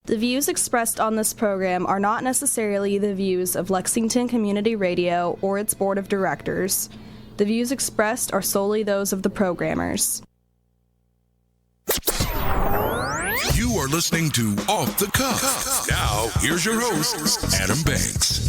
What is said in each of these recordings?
The views expressed on this program are not necessarily the views of Lexington Community Radio or its board of directors. The views expressed are solely those of the programmers. You are listening to Off the Cuff. Now, here's your host, Adam Banks.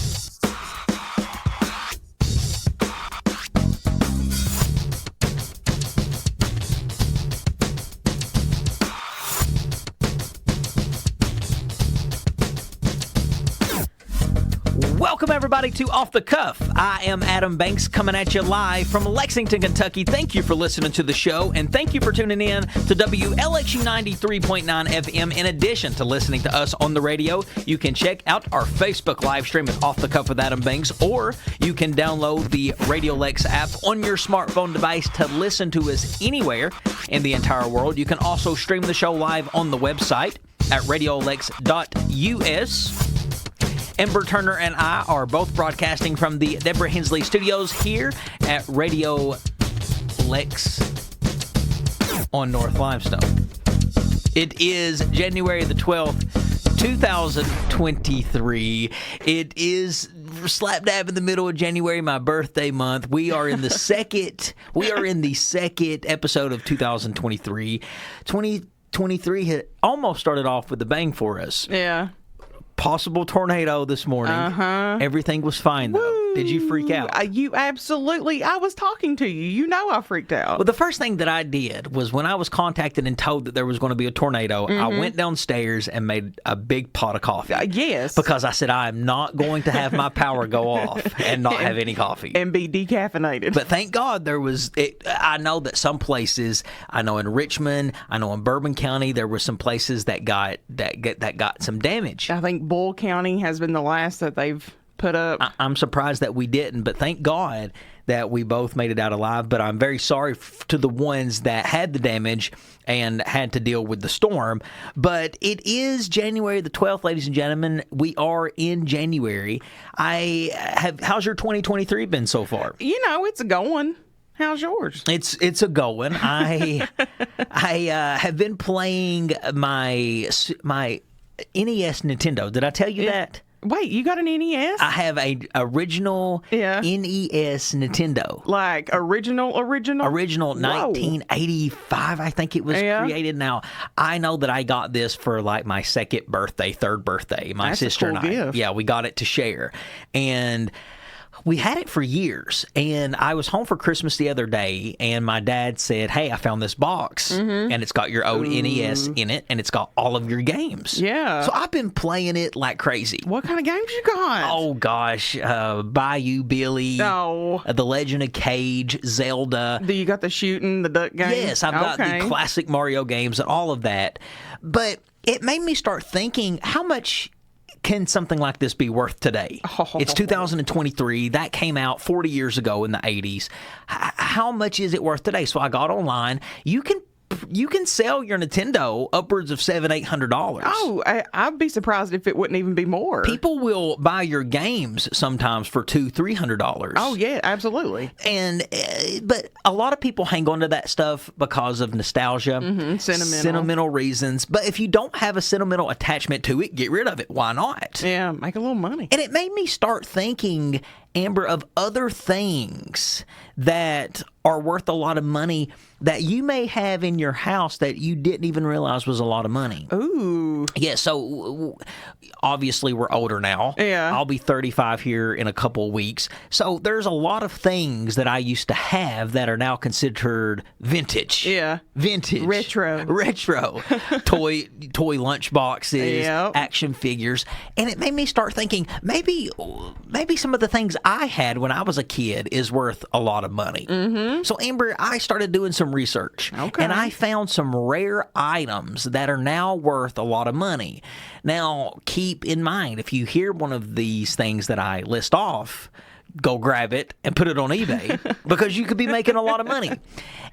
Welcome, everybody, to Off the Cuff. I am Adam Banks, coming at you live from Lexington, Kentucky. Thank you for listening to the show, and thank you for tuning in to WLXU 93.9 FM. In addition to listening to us on the radio, you can check out our Facebook live stream at Off the Cuff with Adam Banks, or you can download the Radio Lex app on your smartphone device to listen to us anywhere in the entire world. You can also stream the show live on the website at radiolex.us. Ember Turner and I are both broadcasting from the Deborah Hensley Studios here at Radio Lex on North Limestone. It is January the 12th, 2023. It is slap dab in the middle of January, my birthday month. We are in the second episode of 2023. 2023 had almost started off with a bang for us. Yeah. Possible tornado this morning. Everything was fine, though. Woo. Did you freak out? You absolutely. I was talking to you. You know I freaked out. Well, the first thing that I did was when I was contacted and told that there was going to be a tornado, I went downstairs and made a big pot of coffee. Yes. Because I said, I am not going to have my power go off and not have any coffee. And be decaffeinated. But thank God there was, I know that some places, I know in Richmond, I know in Bourbon County, there were some places that got some damage. I think Bull County has been the last that they've put up. I'm surprised that we didn't, but thank God that we both made it out alive. But I'm very sorry to the ones that had the damage and had to deal with the storm. But it is January the 12th, ladies and gentlemen. We are in January. How's your 2023 been so far? You know, it's a going. How's yours? It's a going. I have been playing my NES Nintendo. Did I tell you that? Wait, you got an NES? I have a original NES Nintendo. Like original? Original 1985, I think it was created. Now, I know that I got this for like my third birthday. My sister and I. Gift. Yeah, we got it to share. And we had it for years, and I was home for Christmas the other day, and my dad said, hey, I found this box, and it's got your old NES in it, and it's got all of your games. Yeah. So I've been playing it like crazy. What kind of games you got? Oh, gosh. Bayou Billy. No. The Legend of Cage, Zelda. Do you got the shooting, the duck game? Yes, I've got the classic Mario games and all of that. But it made me start thinking, how much can something like this be worth today? It's 2023. That came out 40 years ago in the 80s. How much is it worth today? So I got online. You can sell your Nintendo upwards of $700-800. Oh, I'd be surprised if it wouldn't even be more. People will buy your games sometimes for $200-300. Oh yeah, absolutely. And but a lot of people hang on to that stuff because of nostalgia, sentimental reasons. But if you don't have a sentimental attachment to it, get rid of it. Why not? Yeah, make a little money. And it made me start thinking, Amber, of other things that are worth a lot of money that you may have in your house that you didn't even realize was a lot of money. Ooh. Yeah, so obviously we're older now. Yeah. I'll be 35 here in a couple of weeks. So there's a lot of things that I used to have that are now considered vintage. Yeah. Vintage. Retro. Toy lunch boxes, Yep. action figures. And it made me start thinking, maybe some of the things I had when I was a kid is worth a lot of money. Mm-hmm. So, Amber, I started doing some research. Okay. And I found some rare items that are now worth a lot of money. Now, keep in mind, if you hear one of these things that I list off, go grab it and put it on eBay because you could be making a lot of money.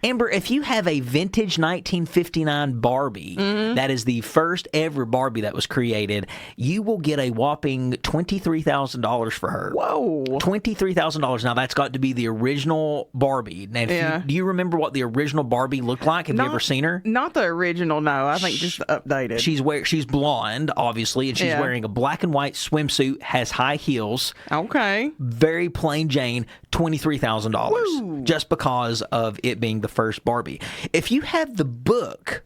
Amber, if you have a vintage 1959 Barbie, that is the first ever Barbie that was created, you will get a whopping $23,000 for her. Whoa. $23,000. Now, that's got to be the original Barbie. Now, do you remember what the original Barbie looked like? Have you ever seen her? Not the original, no. I think just the updated. She's blonde, obviously, and she's wearing a black and white swimsuit, has high heels. Okay. Very plain Jane, $23,000 just because of it being the first Barbie. If you have the book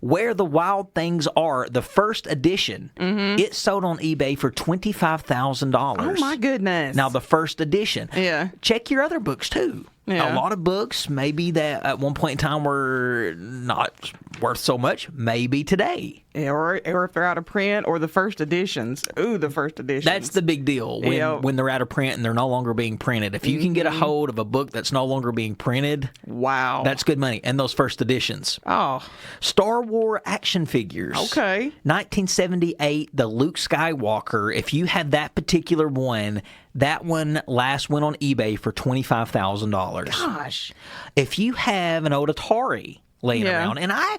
Where the Wild Things Are, the first edition, it sold on eBay for $25,000. Oh, my goodness. Now, the first edition. Yeah. Check your other books, too. Yeah. A lot of books, maybe that at one point in time were not worth so much, maybe today. Or if they're out of print, or the first editions. Ooh, the first editions. That's the big deal when they're out of print and they're no longer being printed. If you can get a hold of a book that's no longer being printed, wow, that's good money. And those first editions. Oh. Star Wars action figures. Okay. 1978, the Luke Skywalker. If you had that particular one, that one last went on eBay for $25,000. Gosh. If you have an old Atari laying around, and I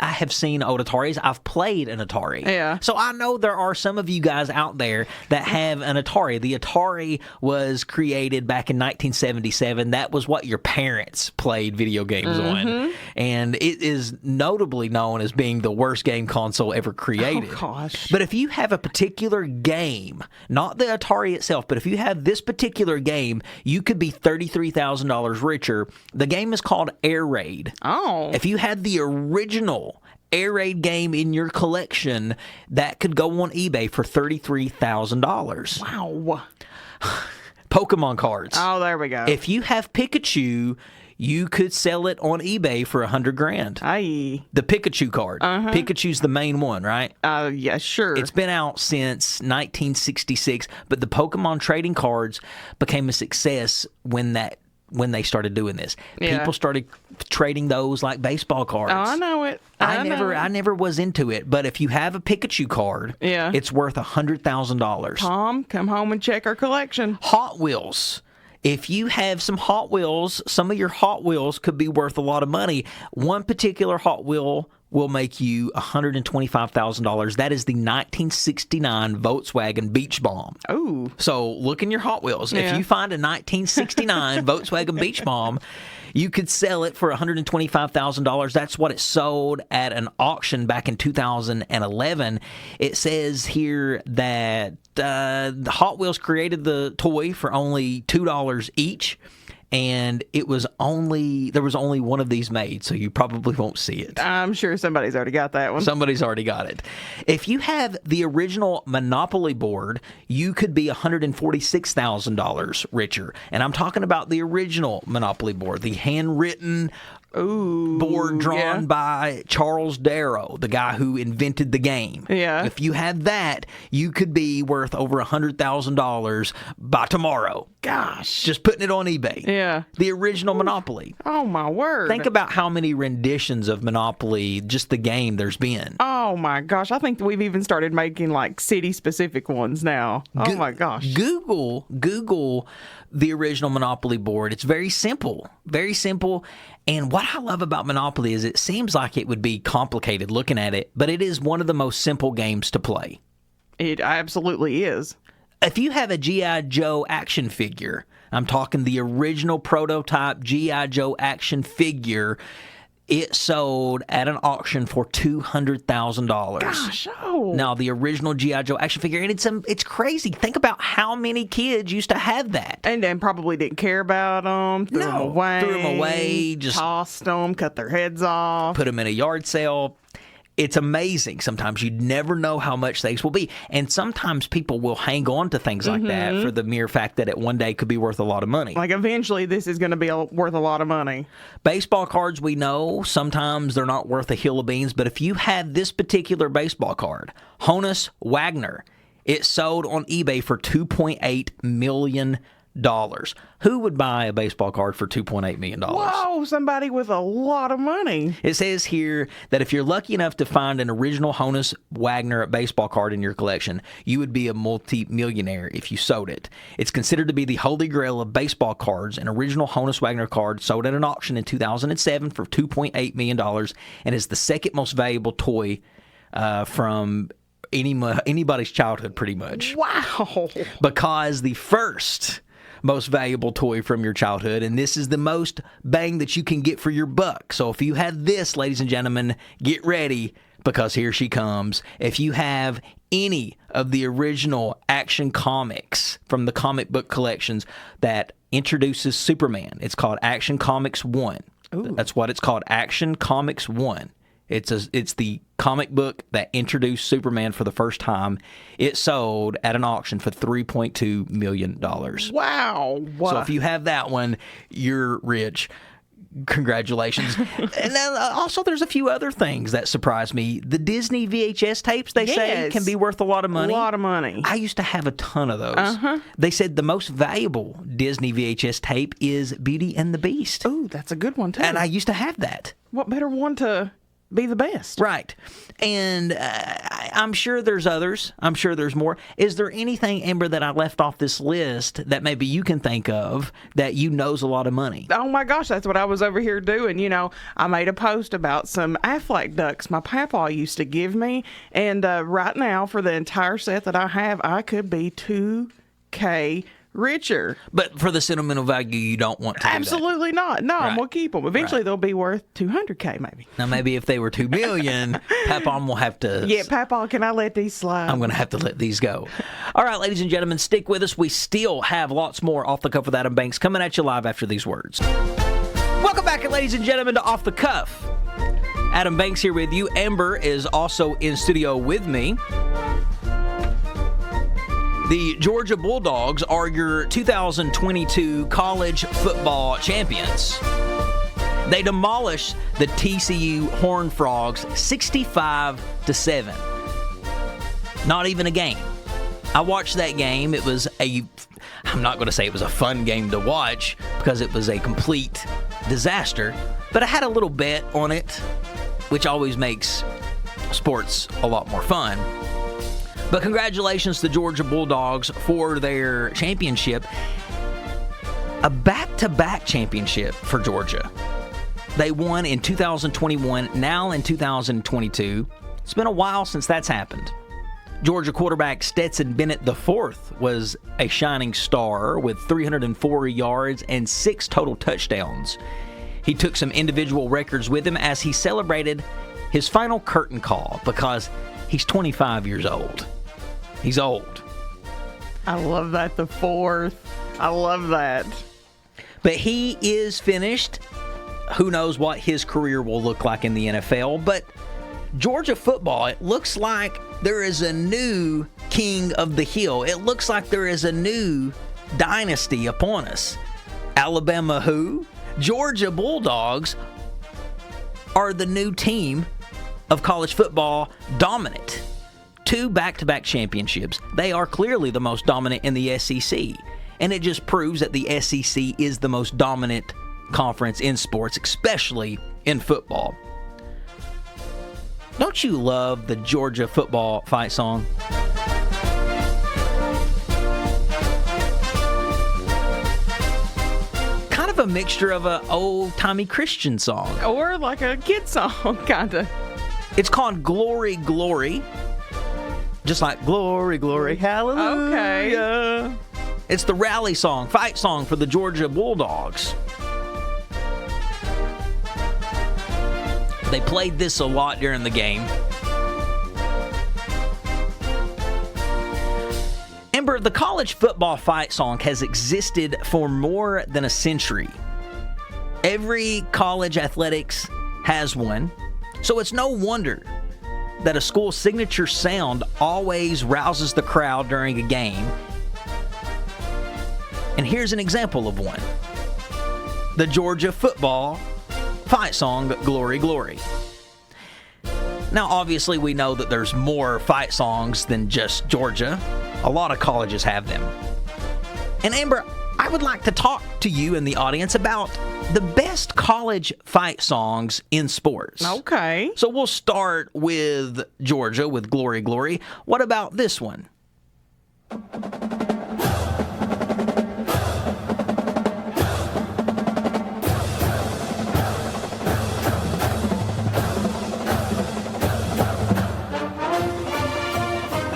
have seen old Ataris. I've played an Atari. Yeah. So I know there are some of you guys out there that have an Atari. The Atari was created back in 1977. That was what your parents played video games on. And it is notably known as being the worst game console ever created. Oh, gosh. But if you have a particular game, not the Atari itself, but if you have this particular game, you could be $33,000 richer. The game is called Air Raid. Oh. If you had the original Air Raid game in your collection, that could go on eBay for $33,000. Wow. Pokemon cards. Oh, there we go. If you have Pikachu, you could sell it on eBay for $100,000. Aye. The Pikachu card. Pikachu's the main one, right? Yeah, sure. It's been out since 1966, but the Pokemon trading cards became a success when they started doing this. Yeah. People started trading those like baseball cards. Oh, I know it. I never was into it, but if you have a Pikachu card, it's worth $100,000. Tom, come home and check our collection. Hot Wheels. If you have some Hot Wheels, some of your Hot Wheels could be worth a lot of money. One particular Hot Wheel will make you $125,000. That is the 1969 Volkswagen Beach Bomb. Ooh. So look in your Hot Wheels. If you find a 1969 Volkswagen Beach Bomb, you could sell it for $125,000. That's what it sold at an auction back in 2011. It says here that the Hot Wheels created the toy for only $2 each. And there was only one of these made, so you probably won't see it. I'm sure somebody's already got that one. Somebody's already got it. If you have the original Monopoly board, you could be $146,000 richer. And I'm talking about the original Monopoly board, the handwritten board drawn by Charles Darrow, the guy who invented the game. Yeah. If you had that, you could be worth over $100,000 by tomorrow. Gosh. Just putting it on eBay. Yeah. The original Monopoly. Oh, my word. Think about how many renditions of Monopoly, just the game, there's been. Oh, my gosh. I think we've even started making, like, city-specific ones now. Oh, my gosh. Google the original Monopoly board. It's very simple. Very simple. And what I love about Monopoly is it seems like it would be complicated looking at it, but it is one of the most simple games to play. It absolutely is. If you have a G.I. Joe action figure, I'm talking the original prototype G.I. Joe action figure, it sold at an auction for $200,000. Gosh, oh. Now, the original G.I. Joe action figure, and it's crazy. Think about how many kids used to have that. And probably didn't care about them, threw them away, just tossed them, cut their heads off. Put them in a yard sale. It's amazing. Sometimes you never know how much things will be. And sometimes people will hang on to things like that for the mere fact that it one day could be worth a lot of money. Like eventually this is going to be worth a lot of money. Baseball cards, we know, sometimes they're not worth a hill of beans. But if you have this particular baseball card, Honus Wagner, it sold on eBay for $2.8 million. Who would buy a baseball card for $2.8 million? Whoa, somebody with a lot of money. It says here that if you're lucky enough to find an original Honus Wagner baseball card in your collection, you would be a multi-millionaire if you sold it. It's considered to be the holy grail of baseball cards. An original Honus Wagner card sold at an auction in 2007 for $2.8 million and is the second most valuable toy from anybody's childhood, pretty much. Wow. Because the first most valuable toy from your childhood, and this is the most bang that you can get for your buck. So if you had this, ladies and gentlemen, get ready, because here she comes. If you have any of the original Action Comics from the comic book collections that introduces Superman, it's called Action Comics 1. Ooh. That's what it's called, Action Comics 1. It's the comic book that introduced Superman for the first time. It sold at an auction for $3.2 million. Wow. So if you have that one, you're rich. Congratulations. And then also there's a few other things that surprised me. The Disney VHS tapes, they say, can be worth a lot of money. A lot of money. I used to have a ton of those. They said the most valuable Disney VHS tape is Beauty and the Beast. Oh, that's a good one, too. And I used to have that. What better one to be the best? Right. And I'm sure there's others. I'm sure there's more. Is there anything, Amber, that I left off this list that maybe you can think of that you know's a lot of money? Oh my gosh, that's what I was over here doing. You know, I made a post about some Aflac ducks my papa used to give me. And right now, for the entire set that I have, I could be $2K richer. But for the sentimental value, you don't want to Absolutely do not. No, Right. I'm going to keep them. Eventually, they'll be worth $200K maybe. Now, maybe if they were $2 million, Papon will have to... Yeah, Papa, can I let these slide? I'm going to have to let these go. All right, ladies and gentlemen, stick with us. We still have lots more Off the Cuff with Adam Banks coming at you live after these words. Welcome back, ladies and gentlemen, to Off the Cuff. Adam Banks here with you. Amber is also in studio with me. The Georgia Bulldogs are your 2022 college football champions. They demolished the TCU Horned Frogs 65-7. Not even a game. I watched that game. It was I'm not going to say it was a fun game to watch because it was a complete disaster, but I had a little bet on it, which always makes sports a lot more fun. But congratulations to Georgia Bulldogs for their championship. A back-to-back championship for Georgia. They won in 2021, now in 2022. It's been a while since that's happened. Georgia quarterback Stetson Bennett IV was a shining star with 304 yards and 6 total touchdowns. He took some individual records with him as he celebrated his final curtain call because he's 25 years old. He's old. I love that, the fourth. I love that. But he is finished. Who knows what his career will look like in the NFL. But Georgia football, it looks like there is a new king of the hill. It looks like there is a new dynasty upon us. Alabama who? Georgia Bulldogs are the new team of college football, dominant. 2 back-to-back championships. They are clearly the most dominant in the SEC. And it just proves that the SEC is the most dominant conference in sports, especially in football. Don't you love the Georgia football fight song? Kind of a mixture of an old-timey Christian song. Or like a kid song, kind of. It's called Glory, Glory. Just like Glory, Glory, Hallelujah. Okay. It's the rally song, fight song for the Georgia Bulldogs. They played this a lot during the game. Amber, the college football fight song has existed for more than a century. Every college athletics has one, so it's no wonder that a school's signature sound always rouses the crowd during a game. And here's an example of one. The Georgia football fight song, Glory, Glory. Now, obviously, we know that there's more fight songs than just Georgia. A lot of colleges have them. And Amber, I would like to talk to you and the audience about the best college fight songs in sports. Okay. So we'll start with Georgia with Glory, Glory. What about this one?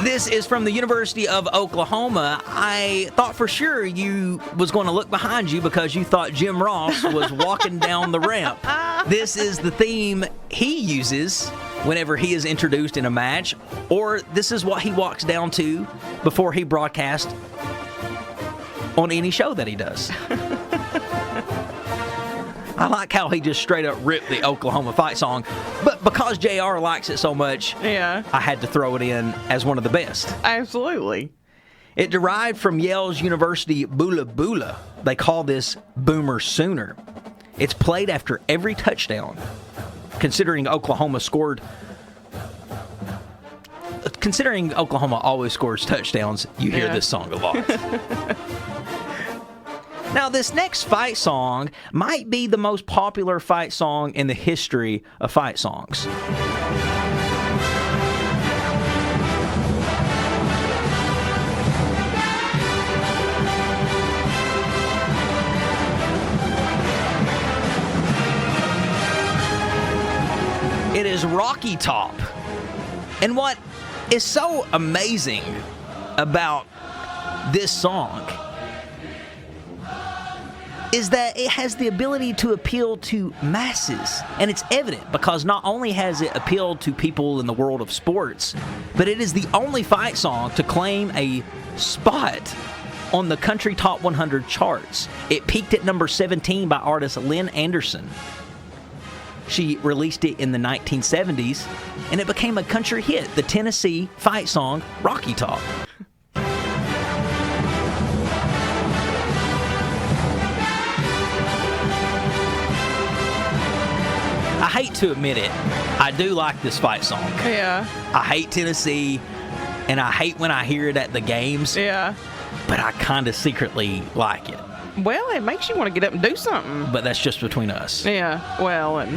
This is from the University of Oklahoma. I thought for sure you was going to look behind you because you thought Jim Ross was walking down the ramp. This is the theme he uses whenever he is introduced in a match, or this is what he walks down to before he broadcasts on any show that he does. I like how he just straight up ripped the Oklahoma fight song, but because JR likes it so much, Yeah. I had to throw it in as one of the best. Absolutely. It derived from Yale's University Bula Bula. They call this Boomer Sooner. It's played after every touchdown. Considering Oklahoma always scores touchdowns, you hear this song a lot. Now, this next fight song might be the most popular fight song in the history of fight songs. It is Rocky Top. And what is so amazing about this song is that it has the ability to appeal to masses. And it's evident because not only has it appealed to people in the world of sports, but it is the only fight song to claim a spot on the Country Top 100 charts. It peaked at number 17 by artist Lynn Anderson. She released it in the 1970s, and it became a country hit, the Tennessee fight song, Rocky Top. I hate to admit it, I do like this fight song. Yeah. I hate Tennessee, and I hate when I hear it at the games. Yeah. But I kind of secretly like it. Well, it makes you want to get up and do something. But that's just between us. Yeah. Well, and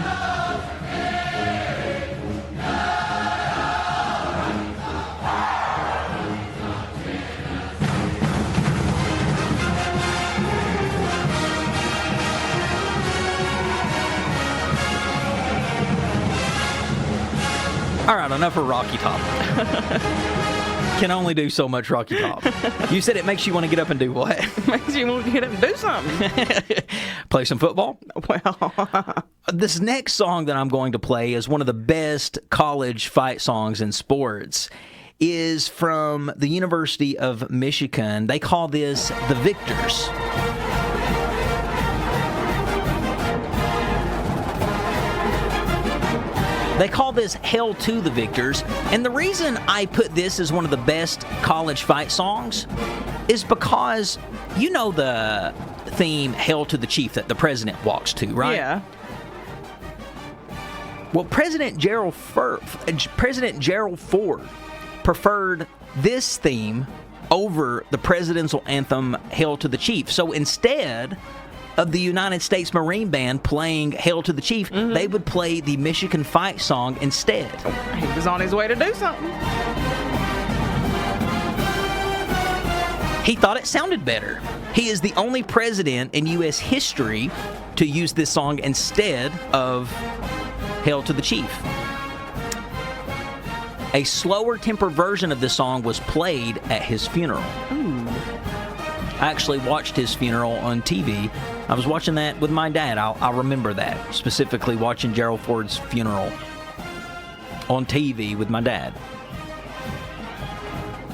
All right, enough of Rocky Top. Can only do so much Rocky Top. You said it makes you want to get up and do what? makes you want to get up and do something. Play some football? Well, This next song that I'm going to play is one of the best college fight songs in sports. Is from the University of Michigan. They call this The Victors. They call this Hail to the Victors, and the reason I put this as one of the best college fight songs is because you know the theme Hail to the Chief that the president walks to, right? yeah. Well, President Gerald Ford preferred this theme over the presidential anthem Hail to the Chief. So instead of the United States Marine Band playing Hail to the Chief, they would play the Michigan fight song instead. He was on his way to do something. He thought it sounded better. He is the only president in U.S. history to use this song instead of Hail to the Chief. A slower temper version of this song was played at his funeral. I actually watched his funeral on TV. I was watching that with my dad. I'll remember that, specifically watching Gerald Ford's funeral on TV with my dad.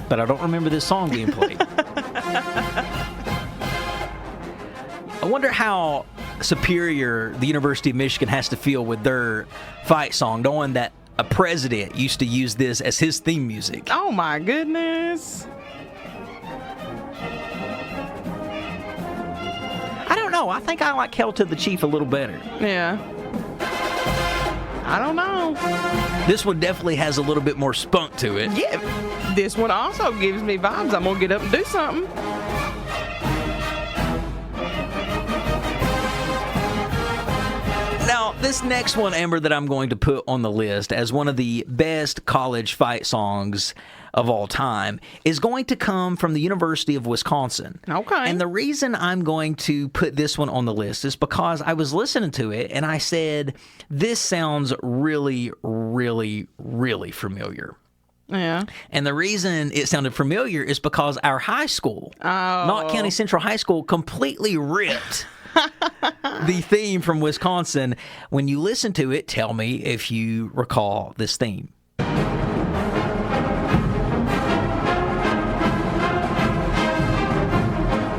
But I don't remember this song being played. I wonder how superior the University of Michigan has to feel with their fight song, knowing that a president used to use this as his theme music. Oh my goodness. I don't know. I think I like Hail to the Chief a little better. Yeah. I don't know. This one definitely has a little bit more spunk to it. Yeah. This one also gives me vibes. I'm going to get up and do something. this next one, Amber, that I'm going to put on the list as one of the best college fight songs of all time is going to come from the University of Wisconsin. Okay. And the reason I'm going to put this one on the list is because I was listening to it and I said, this sounds really, really, really familiar. Yeah. And the reason it sounded familiar is because our high school, Knott County Central High School, completely ripped the theme from Wisconsin. When you listen to it, tell me if you recall this theme.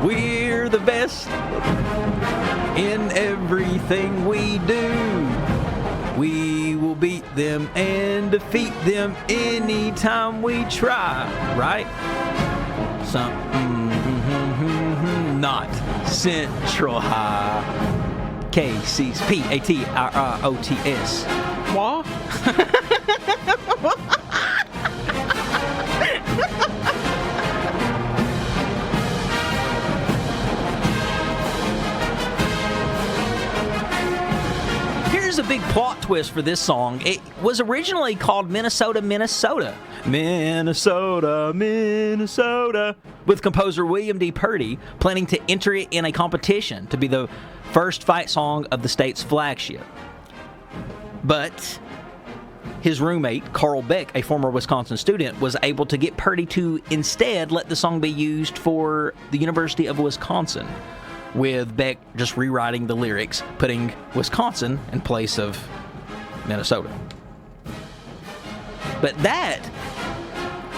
We're the best in everything we do. We will beat them and defeat them anytime we try. Right? Not Central High. KCPATRIOTS. What? Here's a big plot twist for this song. It was originally called Minnesota, Minnesota. Minnesota, Minnesota. With composer William D. Purdy planning to enter it in a competition to be the first fight song of the state's flagship. But his roommate, Carl Beck, a former Wisconsin student, was able to get Purdy to instead let the song be used for the University of Wisconsin, with Beck just rewriting the lyrics, putting Wisconsin in place of Minnesota. But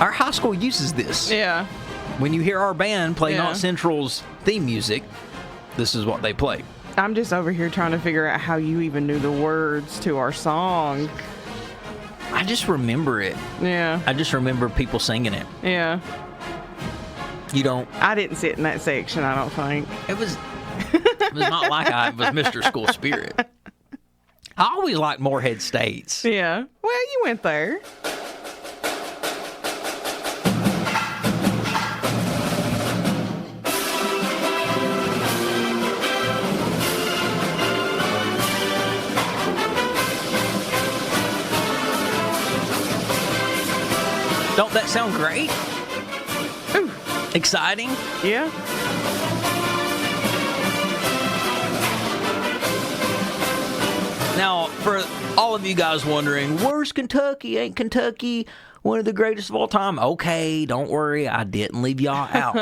our high school uses this. Yeah. When you hear our band play Knott Central's theme music, this is what they play. I'm just over here trying to figure out how you even knew the words to our song. I just remember it. Yeah. I just remember people singing it. Yeah. You don't... I didn't sit in that section, I don't think. It was not like I was Mr. School Spirit. I always liked Morehead States. Yeah. Well, you went there. Don't that sound great? Ooh. Exciting? Yeah. Now, for all of you guys wondering, where's Kentucky? Ain't Kentucky one of the greatest of all time? Okay, don't worry, I didn't leave y'all out.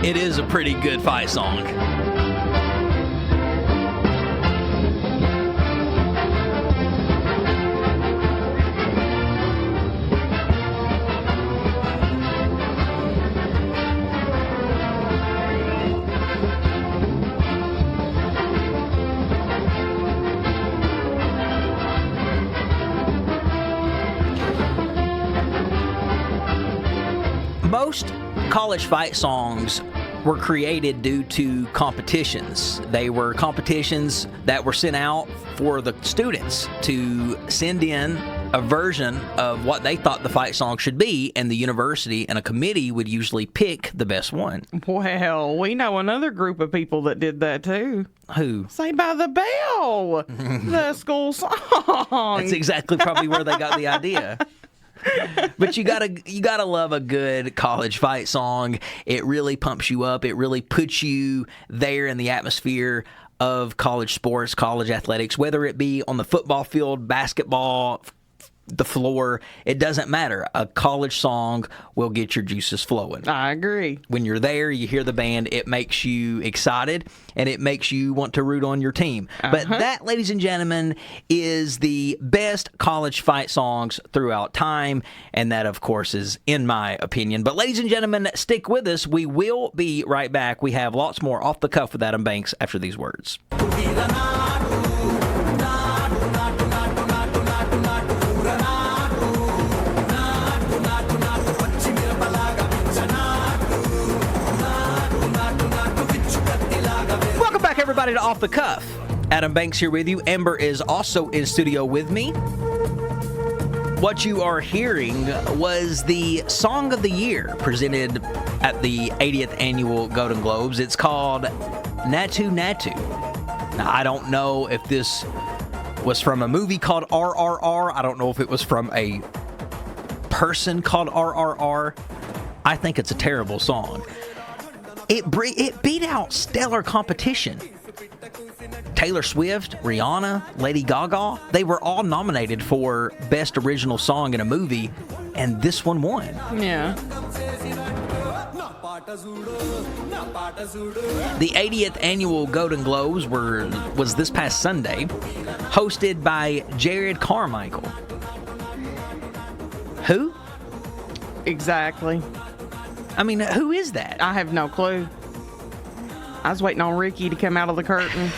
It is a pretty good fight song. Most college fight songs were created due to competitions. They were competitions that were sent out for the students to send in a version of what they thought the fight song should be, and the university and a committee would usually pick the best one. Well, we know another group of people that did that too. Who? Saved by the Bell, the school song. That's exactly probably where they got the idea. But you gotta love a good college fight song. It really pumps you up. It really puts you there in the atmosphere of college sports, college athletics, whether it be on the football field, basketball, the floor. It doesn't matter. A college song will get your juices flowing. I agree. When you're there, you hear the band, it makes you excited, and it makes you want to root on your team. But that, ladies and gentlemen, is the best college fight songs throughout time, and that, of course, is in my opinion. But ladies and gentlemen, stick with us. We will be right back. We have lots more Off the Cuff with Adam Banks after these words. Everybody to Off the Cuff. Adam Banks here with you. Amber is also in studio with me. What you are hearing was the Song of the Year presented at the 80th Annual Golden Globes. It's called Natu Natu. Now, I don't know if this was from a movie called RRR. I don't know if it was from a person called RRR. I think it's a terrible song. It beat out stellar competition. Taylor Swift, Rihanna, Lady Gaga, they were all nominated for Best Original Song in a Movie, and this one won. Yeah. The 80th Annual Golden Globes was this past Sunday, hosted by Jared Carmichael. Who? Exactly. I mean, who is that? I have no clue. I was waiting on Ricky to come out of the curtain.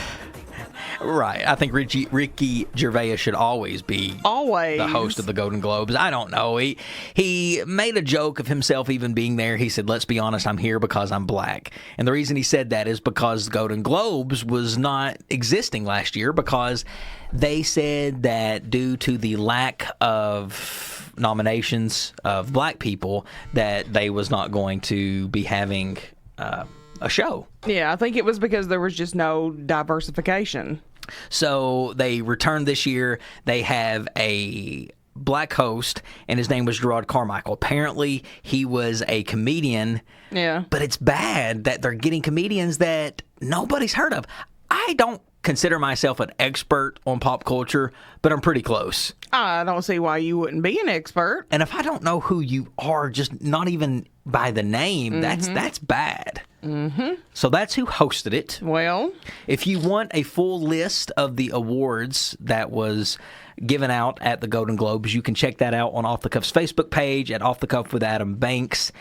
Right. I think Ricky Gervais should always be the host of the Golden Globes. I don't know. He made a joke of himself even being there. He said, let's be honest, I'm here because I'm black. And the reason he said that is because the Golden Globes was not existing last year because they said that due to the lack of nominations of black people that they was not going to be having a show. Yeah, I think it was because there was just no diversification. So they returned this year. They have a black host, and his name was Gerard Carmichael. Apparently, he was a comedian. Yeah. But it's bad that they're getting comedians that nobody's heard of. I don't consider myself an expert on pop culture, but I'm pretty close. I don't see why you wouldn't be an expert. And if I don't know who you are, just not even by the name, that's bad. Mm-hmm. So that's who hosted it. Well, if you want a full list of the awards that was given out at the Golden Globes, you can check that out on Off the Cuff's Facebook page at Off the Cuff with Adam Banks.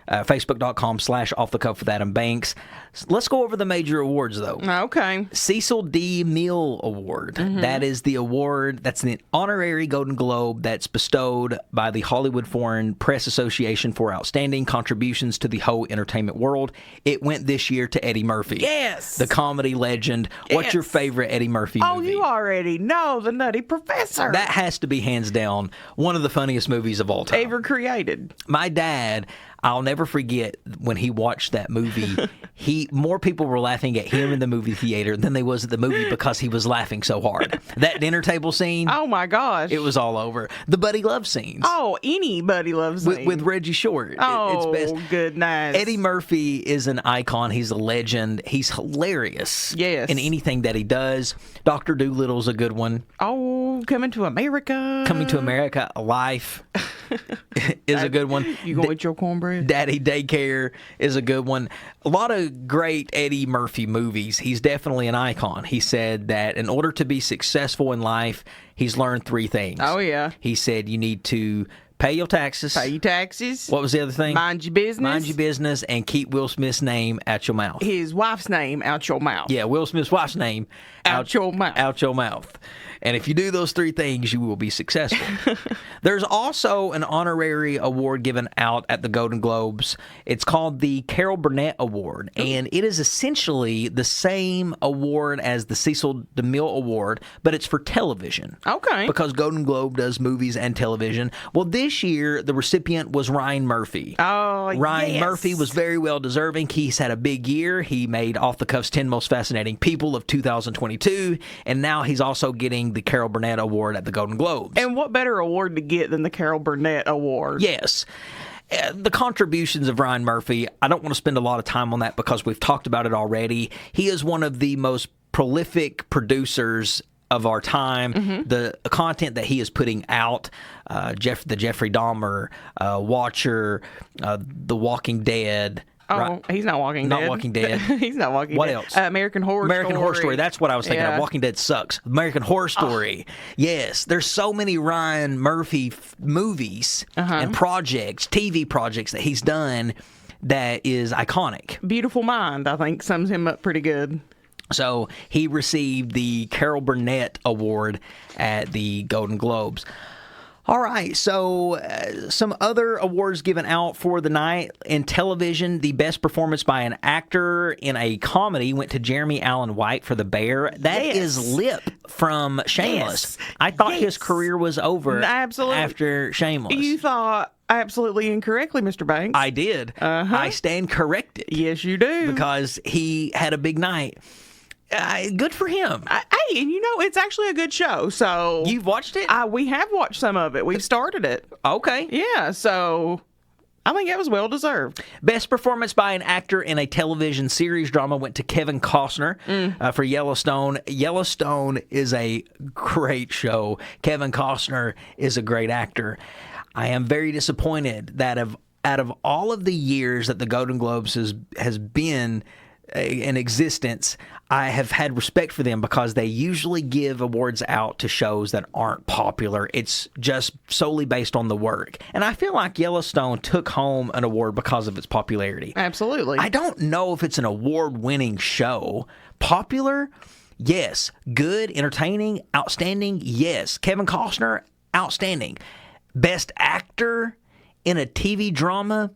Facebook.com/Off the Cuff with Adam Banks. Let's go over the major awards, though. Okay. Cecil D. Meal Award. That is the award, that's an honorary Golden Globe that's bestowed by the Hollywood Foreign Press Association for outstanding contributions to the whole entertainment world. It went this year to Eddie Murphy. Yes. The comedy legend. Yes. What's your favorite Eddie Murphy movie? Oh, you already know, The Nutty Professor. That has to be hands down one of the funniest movies of all time. Ever created. My dad, I'll never forget when he watched that movie. More people were laughing at him in the movie theater than they was at the movie because he was laughing so hard. That dinner table scene. Oh my gosh. It was all over. The Buddy Love scenes. Oh, anybody loves me. With Reggie Short. Oh, it's best. Goodness. Eddie Murphy is an icon. He's a legend. He's hilarious. Yes. In anything that he does. Dr. Doolittle's a good one. Oh, Coming to America. Coming to America, Life is a good one. You gonna eat your cornbread? Daddy Daycare is a good one. A lot of great Eddie Murphy movies. He's definitely an icon. He said that in order to be successful in life, he's learned 3 things. Oh, yeah. He said you need to pay your taxes. Pay your taxes. What was the other thing? Mind your business. Mind your business and keep Will Smith's name out your mouth. His wife's name out your mouth. Yeah, Will Smith's wife's name out your mouth. Out your mouth. And if you do those 3 things, you will be successful. There's also an honorary award given out at the Golden Globes. It's called the Carol Burnett Award, and it is essentially the same award as the Cecil DeMille Award, but it's for television. Okay. Because Golden Globe does movies and television. Well, this year, the recipient was Ryan Murphy. Oh, Ryan Murphy was very well deserving. He's had a big year. He made Off the Cuff's 10 Most Fascinating People of 2022, and now he's also getting the Carol Burnett Award at the Golden Globes. And what better award to get than the Carol Burnett Award? Yes. The contributions of Ryan Murphy, I don't want to spend a lot of time on that because we've talked about it already. He is one of the most prolific producers of our time. The content that he is putting out, the Jeffrey Dahmer, Watcher, The Walking Dead. Oh, right. He's not Walking Dead. Not Walking Dead. He's not Walking what Dead. What else? American Horror Story. That's what I was thinking of. Walking Dead sucks. American Horror Story. Yes. There's so many Ryan Murphy movies and projects, TV projects that he's done that is iconic. Beautiful Mind, I think, sums him up pretty good. So he received the Carol Burnett Award at the Golden Globes. All right, so some other awards given out for the night. In television, the best performance by an actor in a comedy went to Jeremy Allen White for The Bear. That is Lip. from Shameless. Yes. I thought Yes. his career was over Absolutely. after Shameless. You thought absolutely incorrectly, Mr. Banks. I did. I stand corrected. Yes, you do. Because he had a big night. Good for him. Hey, and it's actually a good show. So You've watched it? we have watched some of it. We've started it. Okay. Yeah, so I think it was well deserved. Best performance by an actor in a television series drama went to Kevin Costner for Yellowstone. Yellowstone is a great show. Kevin Costner is a great actor. I am very disappointed that out of all of the years that the Golden Globes has been in existence, I have had respect for them because they usually give awards out to shows that aren't popular. It's just solely based on the work. And I feel like Yellowstone took home an award because of its popularity. Absolutely. I don't know if it's an award-winning show. Popular? Yes. Good, entertaining, outstanding? Yes. Kevin Costner? Outstanding. Best actor in a TV drama?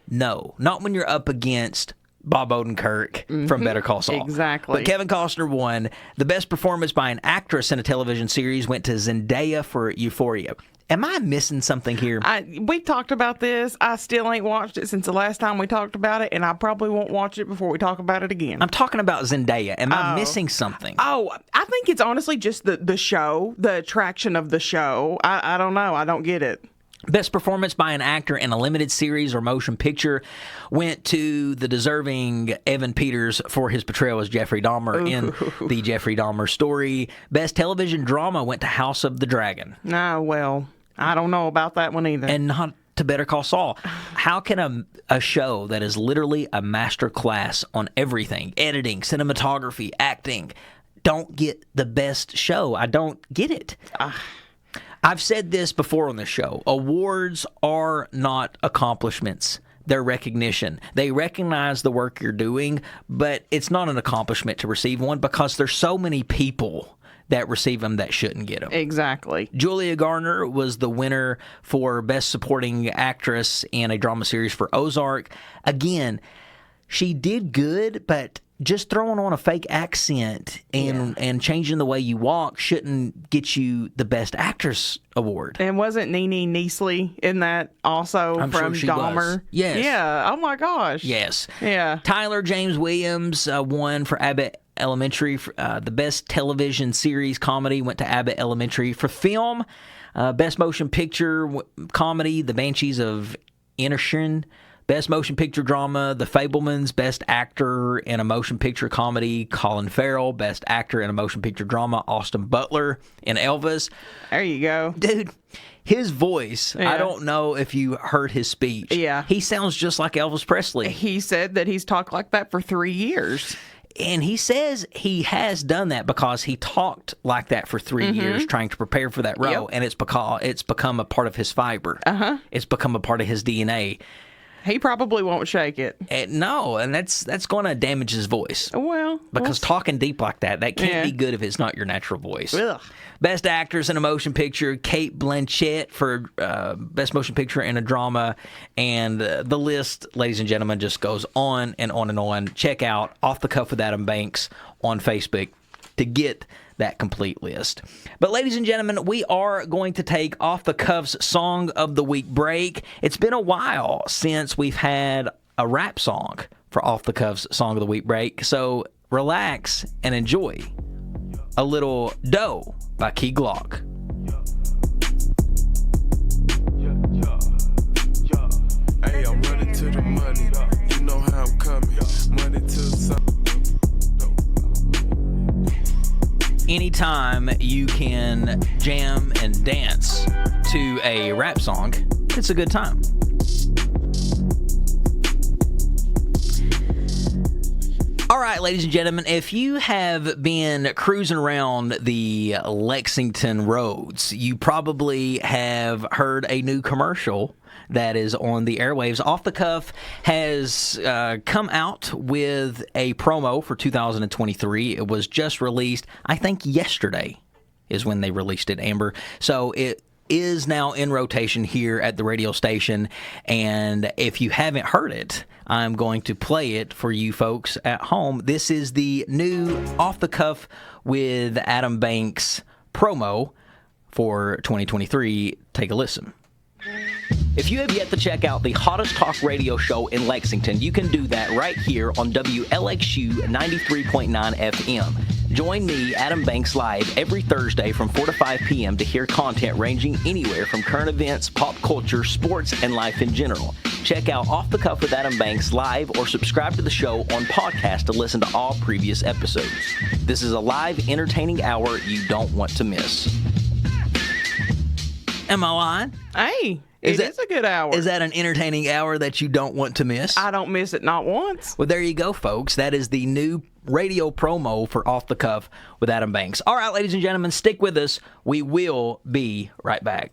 No. Not when you're up against Bob Odenkirk from Better Call Saul. Exactly. But Kevin Costner won. The best performance by an actress in a television series went to Zendaya for Euphoria. Am I missing something here? We talked about this. I still ain't watched it since the last time we talked about it, and I probably won't watch it before we talk about it again. I'm talking about Zendaya. Am I missing something? Oh, I think it's honestly just the show, the attraction of the show. I don't know. I don't get it. Best performance by an actor in a limited series or motion picture went to the deserving Evan Peters for his portrayal as Jeffrey Dahmer in the Jeffrey Dahmer story. Best television drama went to House of the Dragon. Well, I don't know about that one either. And not to Better Call Saul. How can a show that is literally a master class on everything, editing, cinematography, acting, don't get the best show? I don't get it. I've said this before on the show. Awards are not accomplishments. They're recognition. They recognize the work you're doing, but it's not an accomplishment to receive one because there's so many people that receive them that shouldn't get them. Exactly. Julia Garner was the winner for Best Supporting Actress in a Drama Series for Ozark. Again, she did good, but just throwing on a fake accent and changing the way you walk shouldn't get you the Best Actress award. And wasn't Nene Neasley in that also I'm from sure she Dahmer? was. Yes. Yeah. Oh my gosh. Yes. Yeah. Tyler James Williams won for Abbott Elementary. The Best Television Series Comedy went to Abbott Elementary. For film, Best Motion Picture Comedy, The Banshees of Inisherin. Best Motion Picture Drama, The Fabelmans. Best Actor in a Motion Picture Comedy, Colin Farrell. Best Actor in a Motion Picture Drama, Austin Butler in Elvis. There you go. Dude, his voice, Yeah. I don't know if you heard his speech. Yeah. He sounds just like Elvis Presley. He said that he's talked like that for 3 years. And he says he has done that because he talked like that for 3 years trying to prepare for that role. Yep. And it's because it's become a part of his fiber. It's become a part of his DNA. He probably won't shake it. No, and that's going to damage his voice. Well, Because talking deep like that can't Yeah. be good if it's not your natural voice. Ugh. Best Actress in a Motion Picture, Cate Blanchett for Best Motion Picture in a Drama. And the list, ladies and gentlemen, just goes on and on and on. Check out Off the Cuff with Adam Banks on Facebook to get that complete list. But ladies and gentlemen, we are going to take Off the Cuff's Song of the Week break. It's been a while since we've had a rap song for Off the Cuff's Song of the Week break. So relax and enjoy a little Dough by Key Glock. Hey, I'm running to the money. You know how I'm coming. Money to some. Anytime you can jam and dance to a rap song, it's a good time. All right, ladies and gentlemen, if you have been cruising around the Lexington roads, you probably have heard a new commercial that is on the airwaves. Off the Cuff has come out with a promo for 2023. It was just released, I think yesterday is when they released it, Amber. So is now in rotation here at the radio station, and if you haven't heard it, I'm going to play it for you folks at home. This is the new Off the Cuff with Adam Banks promo for 2023. Take a listen. If you have yet to check out the hottest talk radio show in Lexington, you can do that right here on WLXU 93.9 FM. Join me, Adam Banks, live every Thursday from 4 to 5 p.m. to hear content ranging anywhere from current events, pop culture, sports, and life in general. Check out Off the Cuff with Adam Banks live or subscribe to the show on podcast to listen to all previous episodes. This is a live, entertaining hour you don't want to miss. Am I lying? Hey, it is a good hour. Is that an entertaining hour that you don't want to miss? I don't miss it not once. Well, there you go, folks. That is the new radio promo for Off the Cuff with Adam Banks. All right, ladies and gentlemen, stick with us. We will be right back.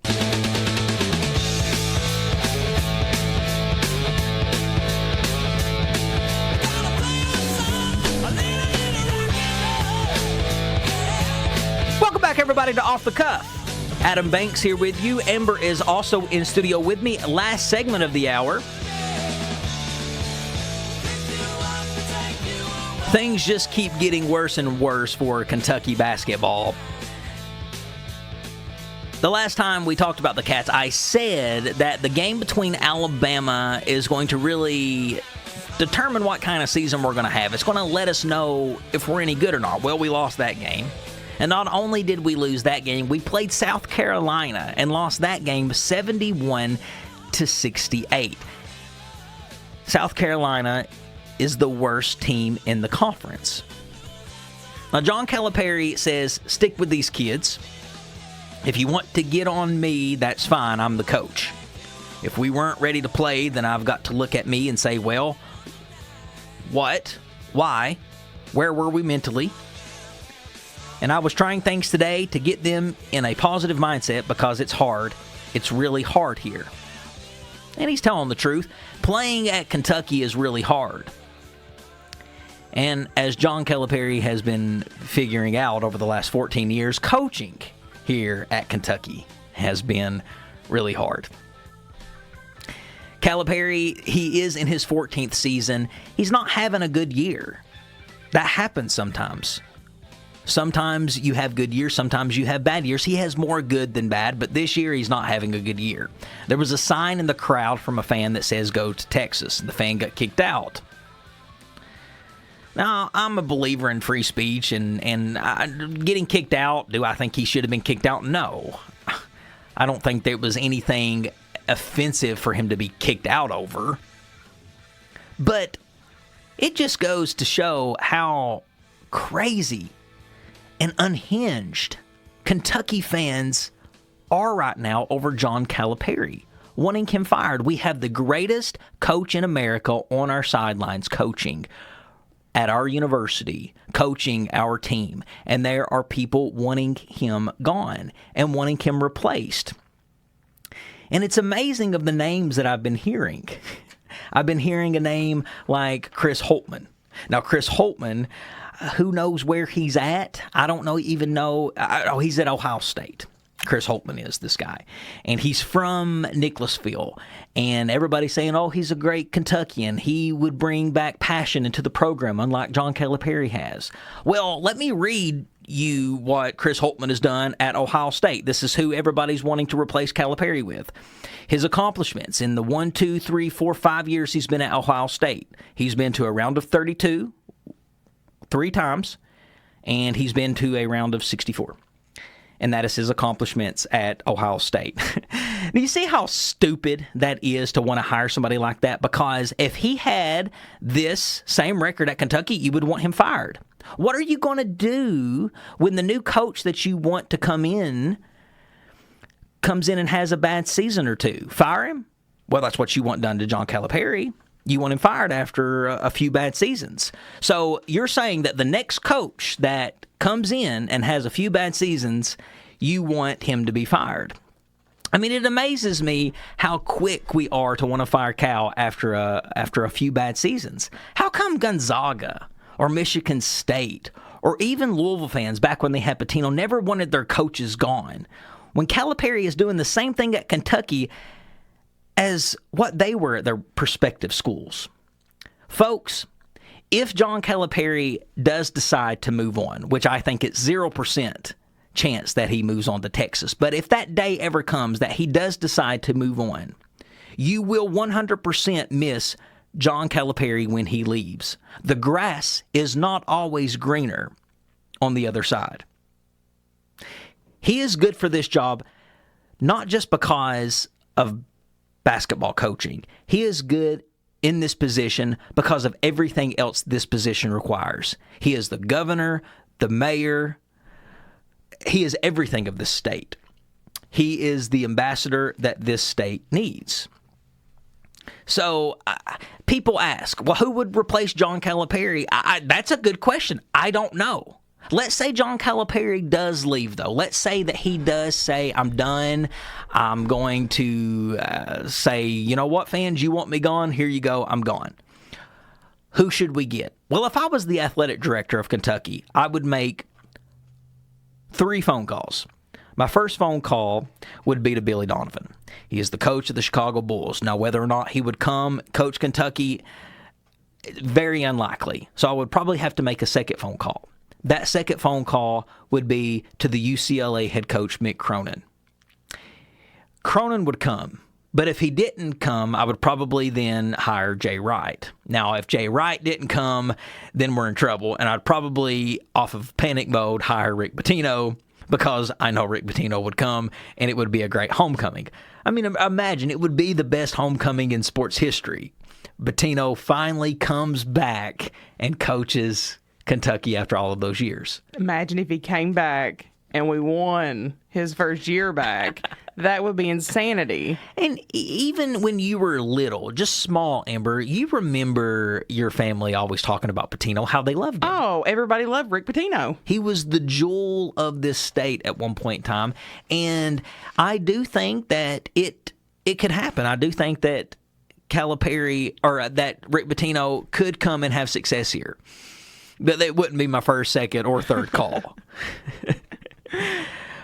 Welcome back, everybody, to Off the Cuff. Adam Banks here with you. Amber is also in studio with me. Last segment of the hour. Things just keep getting worse and worse for Kentucky basketball. The last time we talked about the Cats, I said that the game between Alabama is going to really determine what kind of season we're going to have. It's going to let us know if we're any good or not. Well, we lost that game. And not only did we lose that game, we played South Carolina and lost that game 71-68. South Carolina is the worst team in the conference. Now, John Calipari says, stick with these kids. If you want to get on me, that's fine. I'm the coach. If we weren't ready to play, then I've got to look at me and say, well, what? Why? Where were we mentally? And I was trying things today to get them in a positive mindset because it's hard. It's really hard here. And he's telling the truth. Playing at Kentucky is really hard. And as John Calipari has been figuring out over the last 14 years, coaching here at Kentucky has been really hard. Calipari, he is in his 14th season. He's not having a good year. That happens sometimes. Sometimes you have good years, sometimes you have bad years. He has more good than bad, but this year he's not having a good year. There was a sign in the crowd from a fan that says, go to Texas. The fan got kicked out. Now, I'm a believer in free speech, and getting kicked out, do I think he should have been kicked out? No. I don't think there was anything offensive for him to be kicked out over. But it just goes to show how crazy and unhinged Kentucky fans are right now over John Calipari, wanting him fired. We have the greatest coach in America on our sidelines coaching at our university, coaching our team, and there are people wanting him gone and wanting him replaced. And it's amazing of the names that I've been hearing. I've been hearing a name like Chris Holtmann. Now, Chris Holtmann, who knows where he's at? I don't even know. Oh, he's at Ohio State. Chris Holtmann is this guy. And he's from Nicholasville. And everybody's saying, oh, he's a great Kentuckian. He would bring back passion into the program, unlike John Calipari has. Well, let me read you what Chris Holtmann has done at Ohio State. This is who everybody's wanting to replace Calipari with. His accomplishments in the 1, 2, 3, 4, 5 years he's been at Ohio State. He's been to a round of 32 3 times, and he's been to a round of 64. And that is his accomplishments at Ohio State. Do you see how stupid that is to want to hire somebody like that? Because if he had this same record at Kentucky, you would want him fired. What are you going to do when the new coach that you want to come in comes in and has a bad season or two? Fire him? Well, that's what you want done to John Calipari. You want him fired after a few bad seasons. So you're saying that the next coach that comes in and has a few bad seasons, you want him to be fired. I mean, it amazes me how quick we are to want to fire Cal after a few bad seasons. How come Gonzaga or Michigan State or even Louisville fans back when they had Pitino never wanted their coaches gone? when Calipari is doing the same thing at Kentucky as what they were at their prospective schools. Folks, if John Calipari does decide to move on, which I think it's 0% chance that he moves on to Texas, but if that day ever comes that he does decide to move on, you will 100% miss John Calipari when he leaves. The grass is not always greener on the other side. He is good for this job, not just because of basketball coaching. He is good in this position because of everything else this position requires. He is the governor, the mayor. He is everything of this state. He is the ambassador that this state needs. So people ask, well, who would replace John Calipari? That's a good question. I don't know. Let's say John Calipari does leave, though. Let's say that he does say, I'm done. I'm going to say, you know what, fans, you want me gone? Here you go. I'm gone. Who should we get? Well, if I was the athletic director of Kentucky, I would make 3 phone calls. My first phone call would be to Billy Donovan. He is the coach of the Chicago Bulls. Now, whether or not he would come coach Kentucky, very unlikely. So I would probably have to make a second phone call. That second phone call would be to the UCLA head coach, Mick Cronin. Cronin would come, but if he didn't come, I would probably then hire Jay Wright. Now, if Jay Wright didn't come, then we're in trouble, and I'd probably, off of panic mode, hire Rick Pitino, because I know Rick Pitino would come, and it would be a great homecoming. I mean, imagine it would be the best homecoming in sports history. Pitino finally comes back and coaches Kentucky after all of those years. Imagine if he came back and we won his first year back. That would be insanity. And even when you were little, just small, Amber, you remember your family always talking about Pitino, how they loved him. Oh, everybody loved Rick Pitino. He was the jewel of this state at one point in time. And I do think that it could happen. I do think that Calipari, or that Rick Pitino could come and have success here. But that wouldn't be my first, second, or third call.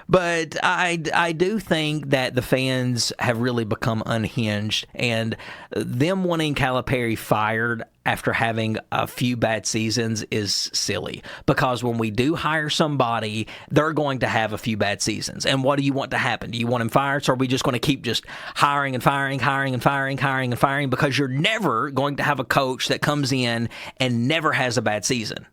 But I do think that the fans have really become unhinged, and them wanting Calipari fired after having a few bad seasons is silly, because when we do hire somebody, they're going to have a few bad seasons. And what do you want to happen? Do you want him fired? So are we just going to keep just hiring and firing, hiring and firing, hiring and firing? Because you're never going to have a coach that comes in and never has a bad season.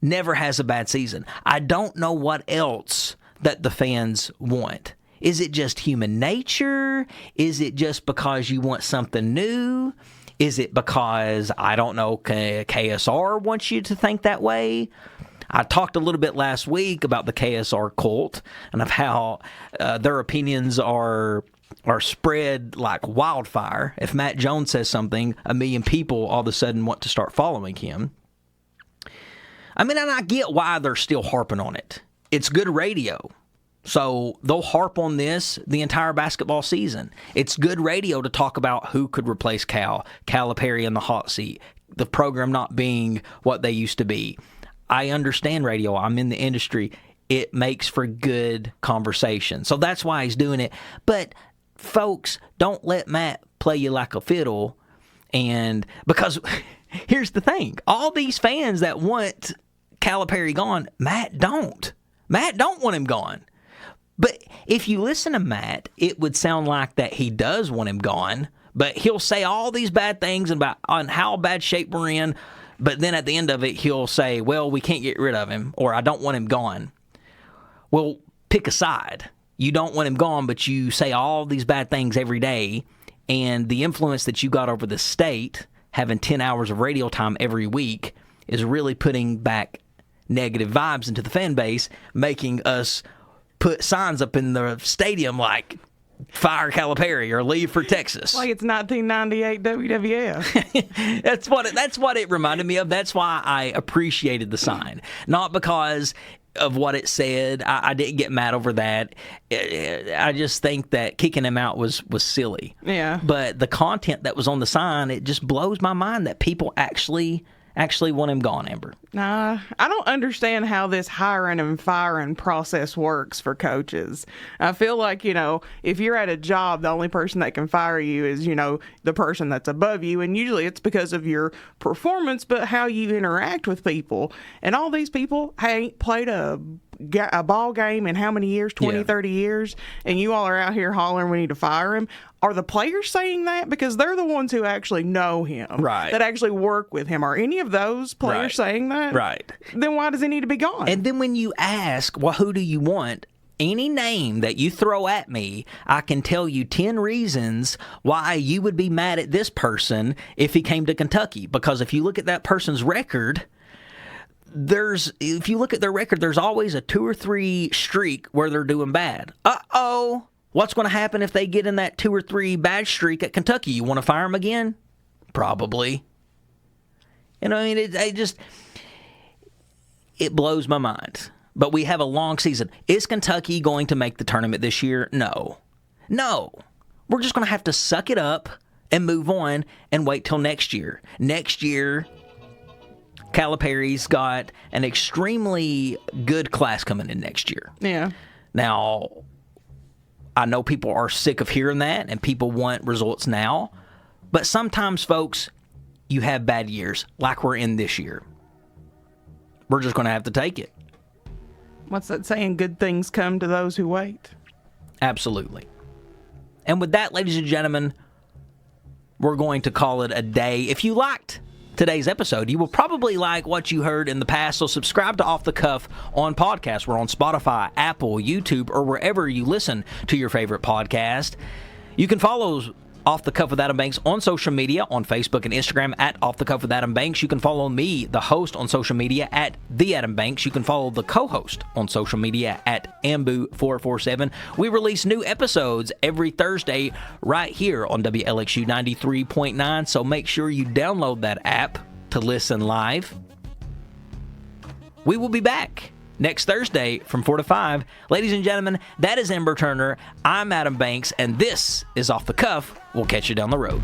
Never has a bad season. I don't know what else that the fans want. Is it just human nature? Is it just because you want something new? Is it because, I don't know, KSR wants you to think that way? I talked a little bit last week about the KSR cult and of how their opinions are spread like wildfire. If Matt Jones says something, 1 million people all of a sudden want to start following him. I mean, and I get why they're still harping on it. It's good radio. So they'll harp on this the entire basketball season. It's good radio to talk about who could replace Calipari in the hot seat, the program not being what they used to be. I understand radio. I'm in the industry. It makes for good conversation. So that's why he's doing it. But, folks, don't let Matt play you like a fiddle. And because here's the thing. All these fans that want Calipari gone, Matt don't. Matt don't want him gone. But if you listen to Matt, it would sound like that he does want him gone, but he'll say all these bad things about on how bad shape we're in, but then at the end of it, he'll say, well, we can't get rid of him, or I don't want him gone. Well, pick a side. You don't want him gone, but you say all these bad things every day, and the influence that you got over the state, having 10 hours of radio time every week, is really putting back negative vibes into the fan base, making us put signs up in the stadium like fire Calipari or leave for Texas. Like it's 1998 WWF. That's what it reminded me of. That's why I appreciated the sign. Not because of what it said. I didn't get mad over that. I just think that kicking him out was silly. Yeah. But the content that was on the sign, it just blows my mind that people actually actually want him gone, Amber. Nah, I don't understand how this hiring and firing process works for coaches. I feel like, if you're at a job, the only person that can fire you is, the person that's above you. And usually it's because of your performance, but how you interact with people. And all these people ain't played a ball game in how many years? 20, 30 years? And you all are out here hollering we need to fire him. Are the players saying that? Because they're the ones who actually know him. Right. That actually work with him. Are any of those players saying that? Right. Then why does he need to be gone? And then when you ask, well, who do you want? Any name that you throw at me, I can tell you 10 reasons why you would be mad at this person if he came to Kentucky. Because if you look at that person's record, there's always a 2 or 3 streak where they're doing bad. Uh-oh. What's going to happen if they get in that 2 or 3 bad streak at Kentucky? You want to fire them again? Probably. It blows my mind. But we have a long season. Is Kentucky going to make the tournament this year? No. We're just going to have to suck it up and move on and wait till next year. Next year, Calipari's got an extremely good class coming in next year. Yeah. Now, I know people are sick of hearing that and people want results now. But sometimes, folks, you have bad years like we're in this year. We're just going to have to take it. What's that saying? Good things come to those who wait. Absolutely. And with that, ladies and gentlemen, we're going to call it a day. If you liked today's episode, you will probably like what you heard in the past, so subscribe to Off the Cuff on podcasts. We're on Spotify, Apple, YouTube, or wherever you listen to your favorite podcast. You can follow Off the Cuff with Adam Banks on social media, on Facebook and Instagram at Off the Cuff with Adam Banks. You can follow me, the host, on social media at The Adam Banks. You can follow the co-host on social media at Ambu447. We release new episodes every Thursday right here on WLXU 93.9, so make sure you download that app to listen live. We will be back next Thursday from 4 to 5. Ladies and gentlemen, that is Amber Turner. I'm Adam Banks, and this is Off the Cuff. We'll catch you down the road.